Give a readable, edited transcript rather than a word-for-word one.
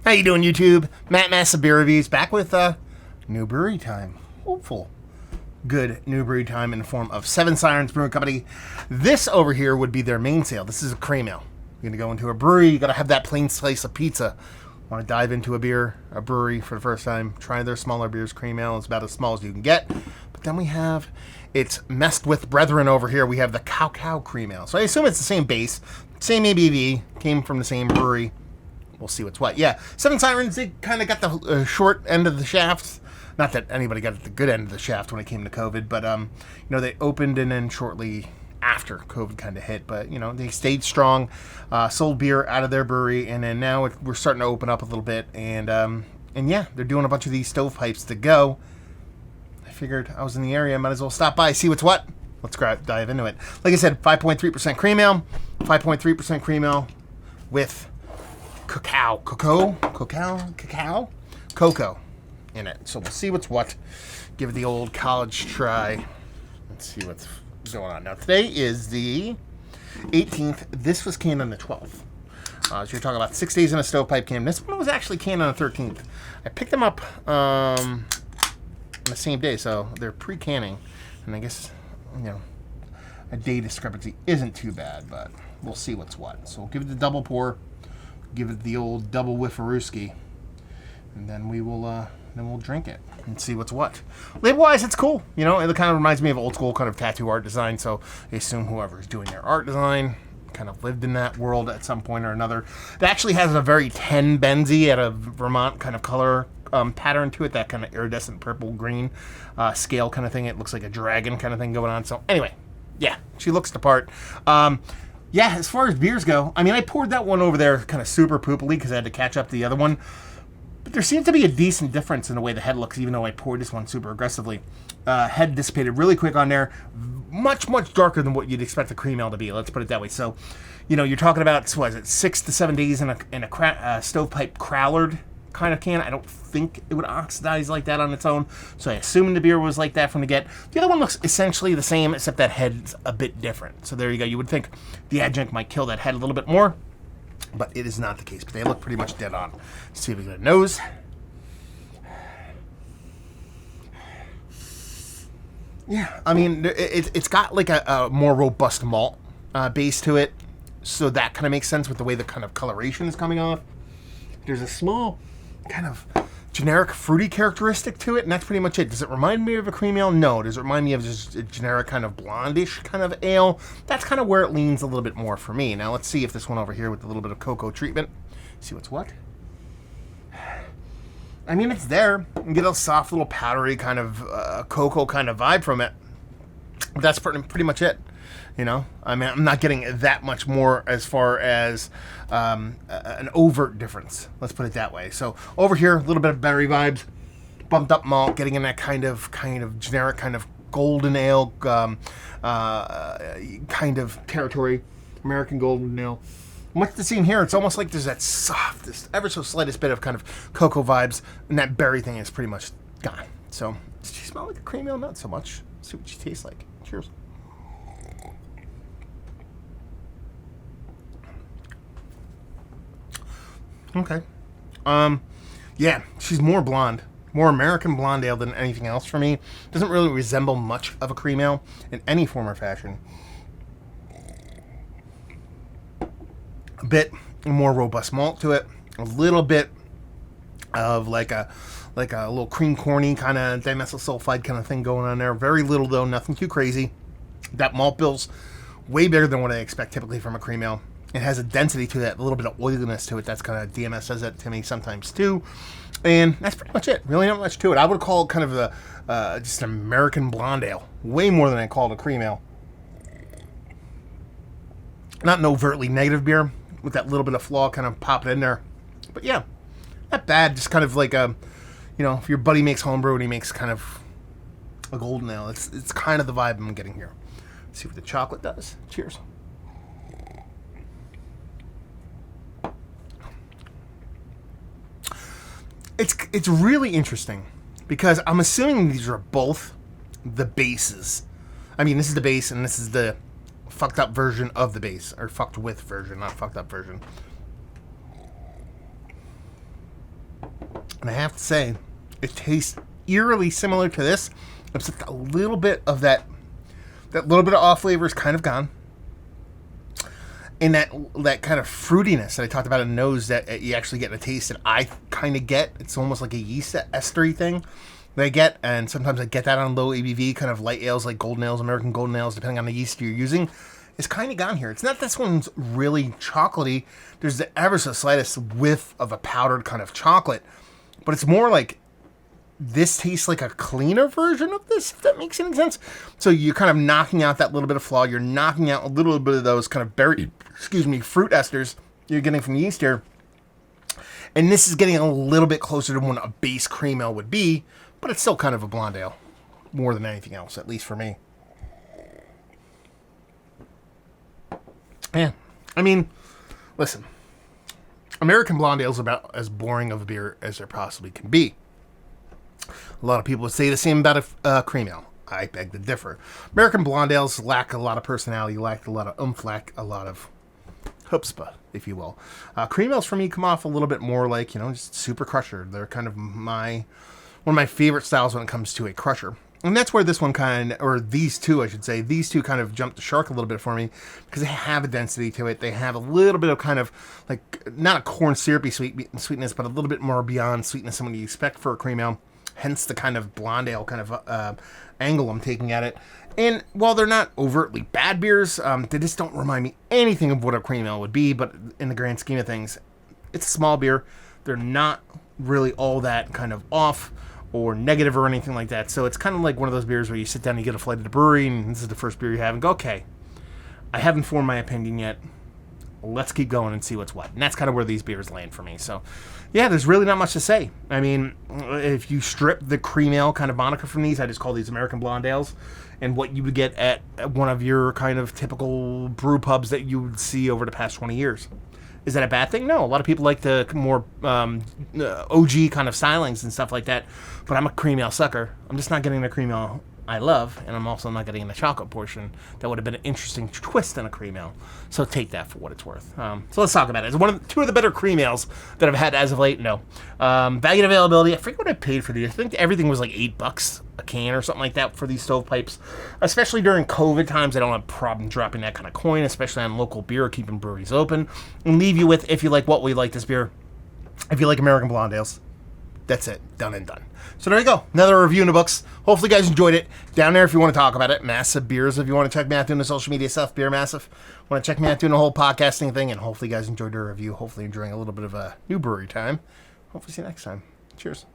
How you doing, YouTube? Matt Massive Beer Reviews back with new brewery time. Hopeful. Good new brewery time in the form of Sirens Brewing Company. This over here would be their main sale. This is a cream ale. You're going to go into a brewery. You got to have that plain slice of pizza. Want to dive into a brewery for the first time. Try their smaller beers. Cream ale is about as small as you can get. But then we have its messed with brethren over here. We have the Cow Cream Ale. So I assume it's the same base, same ABV, came from the same brewery. We'll see what's what. Yeah, Seven Sirens, they kind of got the short end of the shaft. Not that anybody got the good end of the shaft when it came to COVID, but, they opened and then shortly after COVID kind of hit. But, they stayed strong, sold beer out of their brewery, and then now we're starting to open up a little bit. And yeah, they're doing a bunch of these stovepipes to go. I figured I was in the area, might as well stop by, see what's what. Let's dive into it. Like I said, 5.3% cream ale, 5.3% cream ale with cocoa in it. So we'll see what's what. Give it the old college try. Let's see what's going on. Now, today is the 18th. This was canned on the 12th. So you're talking about 6 days in a stovepipe can. This one was actually canned on the 13th. I picked them up on the same day, so they're pre-canning. And I guess, a day discrepancy isn't too bad, but we'll see what's what. So we'll give it the double pour. Give it the old double whiffarooski, and then we'll drink it and see what's what. Label-wise, it's cool. It kind of reminds me of old school kind of tattoo art design. So I assume whoever's doing their art design kind of lived in that world at some point or another. It actually has a very 10 benzy at a Vermont kind of color pattern to it. That kind of iridescent purple green scale kind of thing. It looks like a dragon kind of thing going on. So anyway, yeah, she looks the part. Yeah, as far as beers go, I poured that one over there kind of super poopily because I had to catch up to the other one. But there seems to be a decent difference in the way the head looks, even though I poured this one super aggressively. Head dissipated really quick on there. Much, much darker than what you'd expect the cream ale to be. Let's put it that way. So, you're talking about, 6 to 7 days in a stovepipe crowlered kind of can. I don't think it would oxidize like that on its own, so I assume the beer was like that from the get. The other one looks essentially the same, except that head's a bit different. So there you go. You would think the adjunct might kill that head a little bit more, but it is not the case. But they look pretty much dead on. Let's see if we get a nose. Yeah, it's got like a more robust malt base to it, so that kind of makes sense with the way the kind of coloration is coming off. There's a small kind of generic fruity characteristic to it, and that's pretty much it. Does it remind me of a cream ale? No. Does it remind me of just a generic kind of blondish kind of ale? That's kind of where it leans a little bit more for me. Now let's see if this one over here with a little bit of cocoa treatment. See what's what. It's there. You can get a soft little powdery kind of cocoa kind of vibe from it. But that's pretty much it. I'm not getting that much more as far as an overt difference. Let's put it that way. So over here, a little bit of berry vibes, bumped up malt, getting in that kind of generic kind of golden ale kind of territory, American golden ale. Much the same here. It's almost like there's that softest, ever so slightest bit of kind of cocoa vibes, and that berry thing is pretty much gone. So does she smell like a cream ale? Not so much. Let's see what she tastes like. Cheers. Okay. Yeah, she's more blonde. More American blonde ale than anything else for me. Doesn't really resemble much of a cream ale in any form or fashion. A bit more robust malt to it. A little bit of like a little cream corny kind of dimethyl sulfide kind of thing going on there. Very little though, nothing too crazy. That malt bill's way bigger than what I expect typically from a cream ale. It has a density to it, a little bit of oiliness to it. That's kind of, DMS says that to me sometimes too. And that's pretty much it. Really not much to it. I would call it kind of just an American blonde ale. Way more than I call it a cream ale. Not an overtly negative beer with that little bit of flaw kind of popping in there. But yeah, not bad. Just kind of like if your buddy makes homebrew and he makes kind of a golden ale. It's kind of the vibe I'm getting here. Let's see what the chocolate does. Cheers. It's really interesting because I'm assuming these are both the bases. This is the base and this is the fucked up version of the base, or fucked with version, not fucked up version. And I have to say, it tastes eerily similar to this, except a little bit of that little bit of off flavor is kind of gone. And that kind of fruitiness that I talked about in the nose that you actually get in a taste that I kind of get. It's almost like a yeast estery thing that I get. And sometimes I get that on low ABV, kind of light ales like Golden Ales, American Golden Ales, depending on the yeast you're using. It's kind of gone here. It's not this one's really chocolatey. There's the ever so slightest whiff of a powdered kind of chocolate. But it's more like this tastes like a cleaner version of this, if that makes any sense. So you're kind of knocking out that little bit of flaw. You're knocking out a little bit of those kind of fruit esters you're getting from yeast here. And this is getting a little bit closer to what a base cream ale would be, but it's still kind of a blonde ale more than anything else, at least for me. Yeah, I mean, listen, American blonde ale is about as boring of a beer as there possibly can be. A lot of people would say the same about a cream ale. I beg to differ. American blonde ales lack a lot of personality, lack a lot of oomph, lack a lot of chutzpah, if you will. Cream ales for me come off a little bit more like, just super crusher. They're kind of one of my favorite styles when it comes to a crusher. And that's where this one these two kind of jump the shark a little bit for me, because they have a density to it. They have a little bit of kind of like, not a corn syrupy sweetness, but a little bit more beyond sweetness than what you expect for a cream ale. Hence the kind of blonde ale kind of angle I'm taking at it. And while they're not overtly bad beers, they just don't remind me anything of what a cream ale would be. But in the grand scheme of things, it's a small beer. They're not really all that kind of off or negative or anything like that. So it's kind of like one of those beers where you sit down and you get a flight at the brewery, and this is the first beer you have, and go, okay, I haven't formed my opinion yet. Let's keep going and see what's what. And that's kind of where these beers land for me. So, yeah, there's really not much to say. I mean, if you strip the cream ale kind of moniker from these, I just call these American blonde ales, and what you would get at one of your kind of typical brew pubs that you would see over the past 20 years. Is that a bad thing? No. A lot of people like the more OG kind of stylings and stuff like that, but I'm a cream ale sucker. I'm just not getting the cream ale I love, and I'm also not getting the chocolate portion. That would have been an interesting twist in a cream ale. So take that for what it's worth. So let's talk about it. It's two of the better cream ales that I've had as of late. No. Value and availability. I forget what I paid for these. I think everything was like $8 a can or something like that for these stovepipes. Especially during COVID times, I don't have a problem dropping that kind of coin, especially on local beer, keeping breweries open. And leave you with, if you like what we like this beer, if you like American blonde ales, that's it. Done and done. So there you go. Another review in the books. Hopefully you guys enjoyed it. Down there if you want to talk about it. Massive Beers if you want to check me out doing the social media stuff. Beer Massive. Want to check me out doing the whole podcasting thing. And hopefully you guys enjoyed the review. Hopefully enjoying a little bit of a new brewery time. Hopefully see you next time. Cheers.